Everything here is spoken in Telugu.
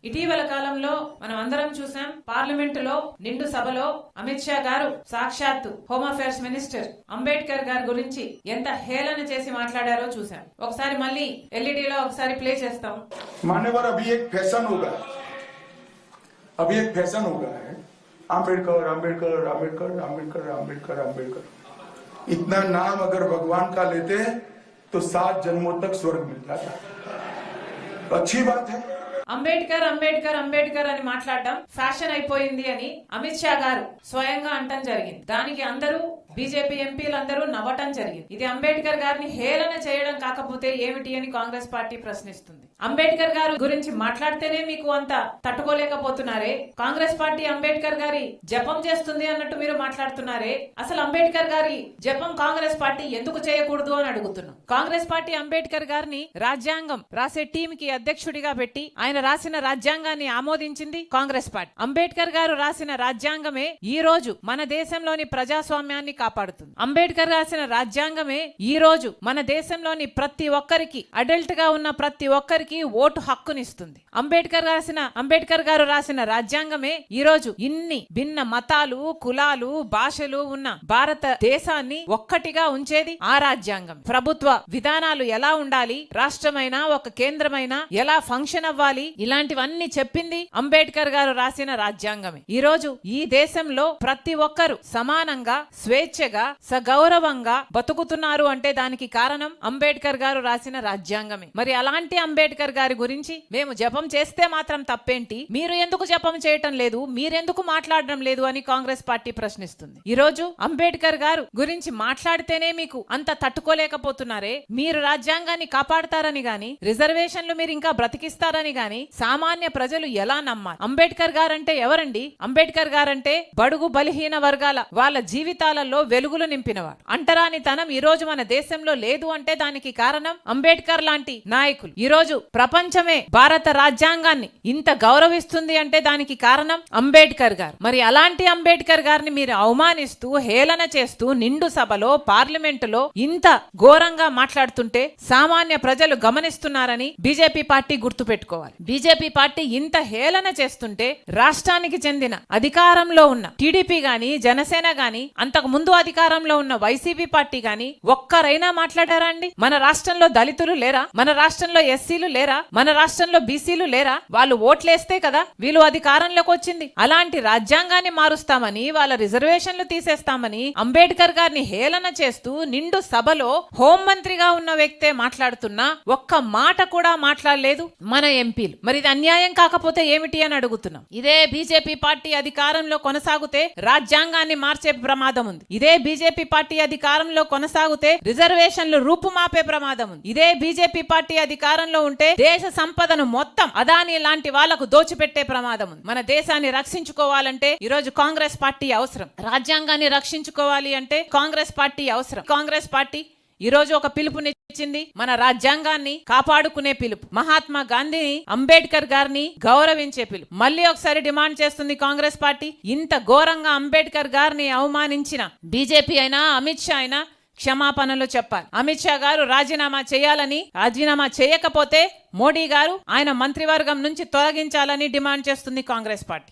ఇటీవల కాలంలో మనం అందరం చూసాం, పార్లమెంటులో నిండు సభలో అమిత్ షా గారు సాక్షాత్తు హోమ్ అఫేర్స్ మినిస్టర్ అంబేద్కర్ గారి గురించి ఎంత హేళన చేసి మాట్లాడారో చూసాం. ఒకసారి మళ్ళీ ఎల్ఈడీలో ఒకసారి ప్లే చేస్తాం. मान्यवर अभी एक फैशन होगा, अभी एक फैशन होगा है आम्बेडकर आम्बेडकर आम्बेडकर आम्बेडकर आम्बेडकर आम्बेडकर। इतना नाम अगर भगवान का लेते तो 7 जन्मों तक स्वर्ग मिल जाता, अच्छी बात है। అంబేద్కర్ అంబేద్కర్ అంబేద్కర్ అని మాట్లాడడం ఫ్యాషన్ అయిపోయింది అని అమిత్ షా గారు స్వయంగా అంటం జరిగింది. దానికి అందరూ బీజేపీ ఎంపీలందరూ నవ్వటం జరిగింది. ఇది అంబేద్కర్ గారిని హేళన చేయడం కాకపోతే ఏమిటి అని కాంగ్రెస్ పార్టీ ప్రశ్నిస్తుంది. అంబేద్కర్ గారు గురించి మాట్లాడితేనే మీకు అంత తట్టుకోలేకపోతున్నారే, కాంగ్రెస్ పార్టీ అంబేద్కర్ గారి జపం చేస్తుంది అన్నట్టు మీరు మాట్లాడుతున్నారే, అసలు అంబేద్కర్ గారి జపం కాంగ్రెస్ పార్టీ ఎందుకు చేయకూడదు అని అడుగుతున్నాం. కాంగ్రెస్ పార్టీ అంబేద్కర్ గారిని రాజ్యాంగం రాసే టీం కి అధ్యక్షుడిగా పెట్టి ఆయన రాసిన రాజ్యాంగాన్ని ఆమోదించింది కాంగ్రెస్ పార్టీ. అంబేద్కర్ గారు రాసిన రాజ్యాంగమే ఈ రోజు మన దేశంలోని ప్రజాస్వామ్యాన్ని కాపాడుతుంది. అంబేద్కర్ రాసిన రాజ్యాంగమే ఈ రోజు మన దేశంలోని ప్రతి ఒక్కరికి, అడల్ట్ గా ఉన్న ప్రతి ఒక్కరికి ఓటు హక్కునిస్తుంది. అంబేద్కర్ గారు రాసిన రాజ్యాంగమే ఈ రోజు ఇన్ని భిన్న మతాలు, కులాలు, భాషలు ఉన్న భారతదేశాన్ని ఒక్కటిగా ఉంచేది ఆ రాజ్యాంగం. ప్రభుత్వ విధానాలు ఎలా ఉండాలి, రాష్ట్రమైనా ఒక కేంద్రమైనా ఎలా ఫంక్షన్ అవ్వాలి, ఇలాంటివన్నీ చెప్పింది అంబేద్కర్ గారు రాసిన రాజ్యాంగమే. ఈ రోజు ఈ దేశంలో ప్రతి ఒక్కరు సమానంగా, స్వేచ్ఛగా, సగౌరవంగా బతుకుతున్నారు అంటే దానికి కారణం అంబేద్కర్ గారు రాసిన రాజ్యాంగమే. మరి అలాంటి అంబేద్కర్ గారి గురించి మేము జపం చేస్తే మాత్రం తప్పేంటి, మీరు ఎందుకు జపం చేయటం లేదు, మీరెందుకు మాట్లాడడం లేదు అని కాంగ్రెస్ పార్టీ ప్రశ్నిస్తుంది. ఈ రోజు అంబేద్కర్ గారు గురించి మాట్లాడితేనే మీకు అంత తట్టుకోలేకపోతున్నారే, మీరు రాజ్యాంగాన్ని కాపాడతారని గాని, రిజర్వేషన్లు మీరు ఇంకా బ్రతికిస్తారని గాని సామాన్య ప్రజలు ఎలా నమ్మాలి? అంబేద్కర్ గారంటే ఎవరండి? అంబేద్కర్ గారంటే బడుగు బలహీన వర్గాల వాళ్ళ జీవితాలలో వెలుగులు నింపినవాడు. అంటరానితనం ఈ రోజు మన దేశంలో లేదు అంటే దానికి కారణం అంబేద్కర్ లాంటి నాయకులు. ఈ రోజు ప్రపంచమే భారత రాజ్యాంగాన్ని ఇంత గౌరవిస్తుంది అంటే దానికి కారణం అంబేద్కర్ గారు. మరి అలాంటి అంబేద్కర్ గారిని మీరు అవమానిస్తూ, హేళన చేస్తూ నిండు సభలో, పార్లమెంటులో ఇంత ఘోరంగా మాట్లాడుతుంటే సామాన్య ప్రజలు గమనిస్తున్నారని బీజేపీ పార్టీ గుర్తు పెట్టుకోవాలి. బీజేపీ పార్టీ ఇంత హేళన చేస్తుంటే రాష్ట్రానికి చెందిన అధికారంలో ఉన్న టీడీపీ గాని, జనసేన గాని, అంతకు ముందు అధికారంలో ఉన్న వైసీపీ పార్టీ గాని ఒక్కరైనా మాట్లాడారా అండి? మన రాష్ట్రంలో దళితులు లేరా? మన రాష్ట్రంలో ఎస్సీలు లేరా? మన రాష్ట్రంలో బీసీలు లేరా? వాళ్ళు ఓట్లేస్తే కదా వీళ్ళు అధికారంలోకి వచ్చింది. అలాంటి రాజ్యాంగాన్ని మారుస్తామని, వాళ్ళ రిజర్వేషన్లు తీసేస్తామని అంబేద్కర్ గారిని హేళన చేస్తూ నిండు సభలో హోంమంత్రిగా ఉన్న వ్యక్తే మాట్లాడుతున్నా ఒక్క మాట కూడా మాట్లాడలేదు మన ఎంపీలు. మరి ఇది అన్యాయం కాకపోతే ఏమిటి అని అడుగుతున్నాం. ఇదే బీజేపీ పార్టీ అధికారంలో కొనసాగితే రాజ్యాంగాన్ని మార్చే ప్రమాదం ఉంది. ఇదే బీజేపీ పార్టీ అధికారంలో కొనసాగితే రిజర్వేషన్లు రూపుమాపే ప్రమాదం ఉంది. ఇదే బీజేపీ పార్టీ అధికారంలో ఉంటే దేశ సంపదను మొత్తం అదాని లాంటి వాళ్లకు దోచిపెట్టే ప్రమాదం ఉంది. మన దేశాన్ని రక్షించుకోవాలంటే ఈ రోజు కాంగ్రెస్ పార్టీ అవసరం. రాజ్యాంగాన్ని రక్షించుకోవాలి అంటే కాంగ్రెస్ పార్టీ అవసరం. కాంగ్రెస్ పార్టీ ఈ రోజు ఒక పిలుపునిచ్చింది, మన రాజ్యాంగాన్ని కాపాడుకునే పిలుపు, మహాత్మా గాంధీని, అంబేద్కర్ గారిని గౌరవించే పిలుపు. మళ్ళీ ఒకసారి డిమాండ్ చేస్తుంది కాంగ్రెస్ పార్టీ, ఇంత ఘోరంగా అంబేద్కర్ గారిని అవమానించిన బీజేపీ అయినా, అమిత్ షా అయినా క్షమాపణలు చెప్పాలి. అమిత్ షా గారు రాజీనామా చేయాలని, రాజీనామా చేయకపోతే మోడీ గారు ఆయన మంత్రివర్గం నుంచి తొలగించాలని డిమాండ్ చేస్తుంది కాంగ్రెస్ పార్టీ.